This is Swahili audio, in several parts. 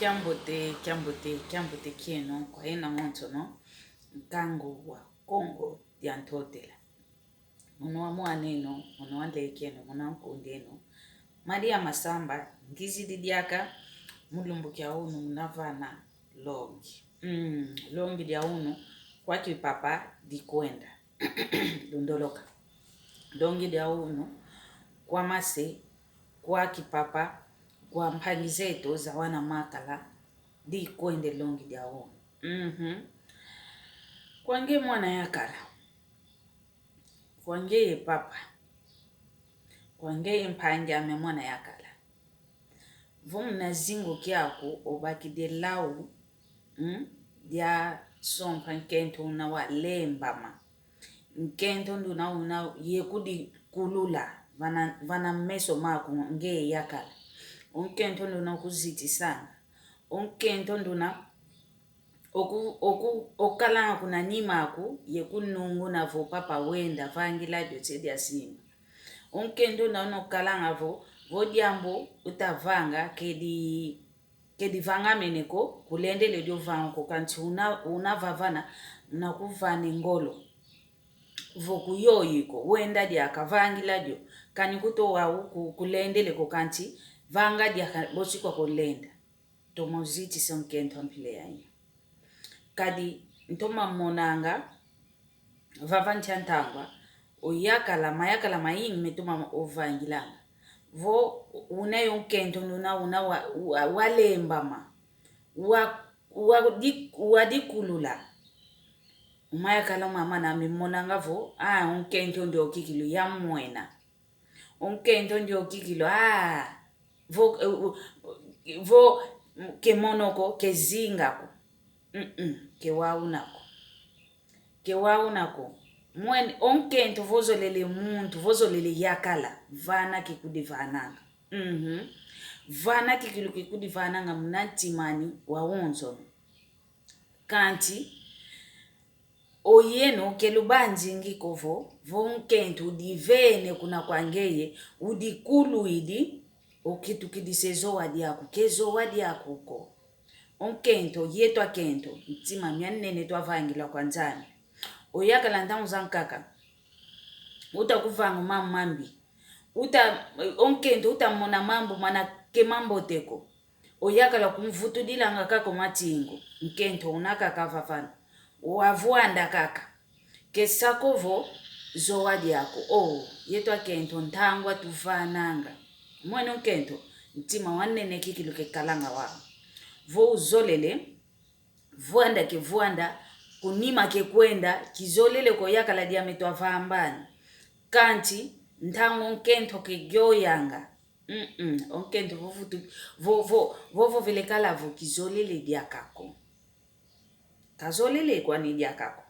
Kiambote kieno kwa ina monto no nkango wa Kongo ya ntotela. Muno wa mwaneno, muno wa kieno, muno wa nkondeno. Maria Masamba, ngizi didiaka, mulumbu kia unu munavana longi. Longi dia unu, kwa kipapa di kwenda. Lundoloka. Longi dia unu, kwa mase, kwa kipapa, kwa mpangizeto za wana makala, di kwende longi dia unu. Kwa nge mwana ya kala. Kwa nge papa. Kwa nge mpangi ame mwana ya kala. Vumu na zingo kiaku obaki de lau. Dia sompa nkento unawa lembama. Nkento una yekudi kulula. Vana meso maku nge ya kala. Nkento una kuziti sana. Nkento una okala kuna nima aku yekunungu na vo papa wenda vangila diotsedi asini. Nkento una okala vo diambo utavanga kedi vanga meneko kulende le dio vango kanti una vavana na kuvani ngolo. Vo kuyoyiko wenda dia kavangila dio kanikuto wa kulende le kanti vanga dia bosi kwa kulenda. Tomoziti se nkento mpile ya ina. Kadi ntoma monanga vavanti antangwa oyakala mayingi metuma ovangilanga vo unayo nkento una walembama wadikulula mayakala mama na mimonanga vo nkento ndio kikilu ya mwena nkento ndio kikilu vo kemonoko kezingako kewaunako mwen onkento vozolele muntu vozolele yakala vana kikudi vananga vana kikilu kikudi vananga mnatimani wa onzo kanti oyeno kelubanji ngikovo vonkento divene kuna kwangeye udikulu idi okitu kidisezo wadiako kezo wadiako ko onkento yetwa kento ntima myanene twavangila kwa nzani oyakala ndangu zankaka utakuvanga mamambi onkento utamona mambo mana ke mambo teko oyakala kumvutu dilanga kako matingo nkento unakaka vavana wavuanda kaka kesakovo zowadi yako yetwa kento ntangwa tuvananga mwene nkento ntima wanene kikilu kekalanga wa vo uzolele vuanda kunima ke kwenda kizolele ko yakala diameto avambani kanti ntango nkento ke gyoyanga onkento vovo vile kala vo kizolele diakako kazolele kwani diakako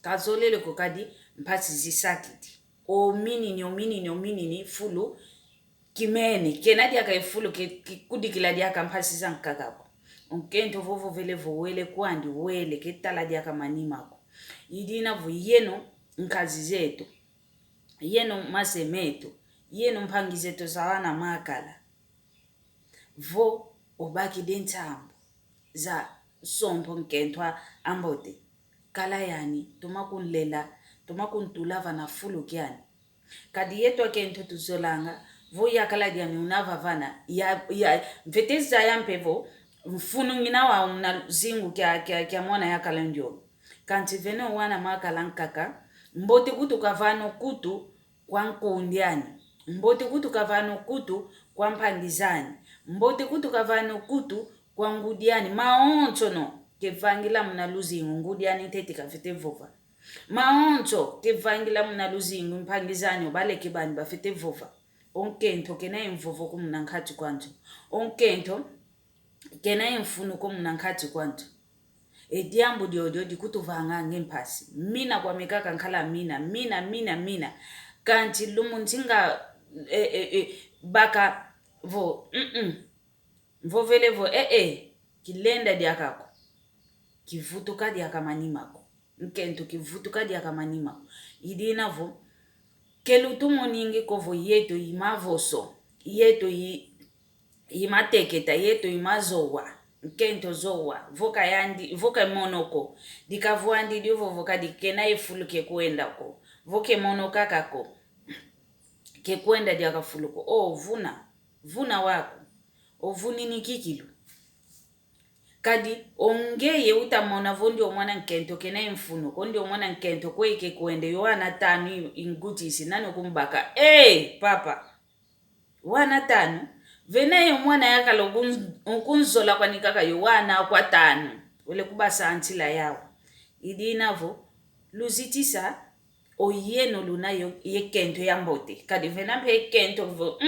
kazolele ko kadi mpasi zisakiti ominini fulu kimene kenadi aka ifulu kudi kila diaka mpasi zankakako onkento vovo vile wele kwandi wele ketala diaka manimako idina vo yeno nkazi zetu yeno masemeto yeno mpangi zetu zawana makala vo obaki dentambo za sompo nkentwa ambote kala yani tumakuntulava na fulu kiani kadi yetu kento tuzolanga vo yakala diami unavavana ya mfeteza ya mpevo mfunu ngina wa unazingu kia mwana yakala ndio kanti veno wana makala nkaka mbote kutu kavano kutu kwa nkundiani mbote kutu kavano kutu kwa mpangizani mbote kutu kavano kutu kwa ngudiani maoncho no kevangila mnaluzingu ngudiani tete kafete vova maoncho kevangila mnaluzingu mpangizani obale kibani bafete vova onkento kena imvovo kumnankati kwanto onkento kena imfunu kumnankati kwanto ediambo diodio dikutu vanga ngempasi mina kwa mikaka nkala mina kanti lumuntinga baka vo vele vo kilenda diakako kivutuka diakamanimako nkento kivutuka diakamanimako idina vo kelutumo ningi kovo yeto imavoso yeto imateketa yeto imazowa kento zowa voka yandi voka monoko dikavuandi divo voka dikena ifuluke kuenda ko voke monoka kako ke kuenda diaka fuluko vuna wako ovuni nikikilu kadi ongeye utamona vondi omwana nkento kena imfuno kondi omwana nkento kweke kuende yoana tanu ingutisi nani kumbaka papa wana tanu vene mwana yakalo kunzola kwanikaka yowana kwa tanu ule kubasa antila yawo idinavo luzitisa oyeno lunayo yekento yambote kadi vena mpe kento vo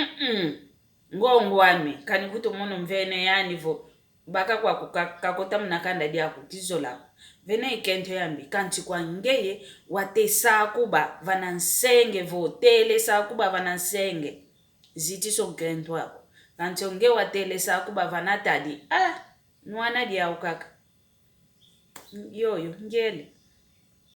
ngongwami kani kuto mono mvene yani vo baka kwa kakota mnakanda diako kizola vene kento yambi kanti kwa ngeye watesa kuba vanansenge vo tele sa kuba vanansenge ziti so kento wako kanti onge watele sa kuba vanatadi nwana dia ukaka yoyo ngele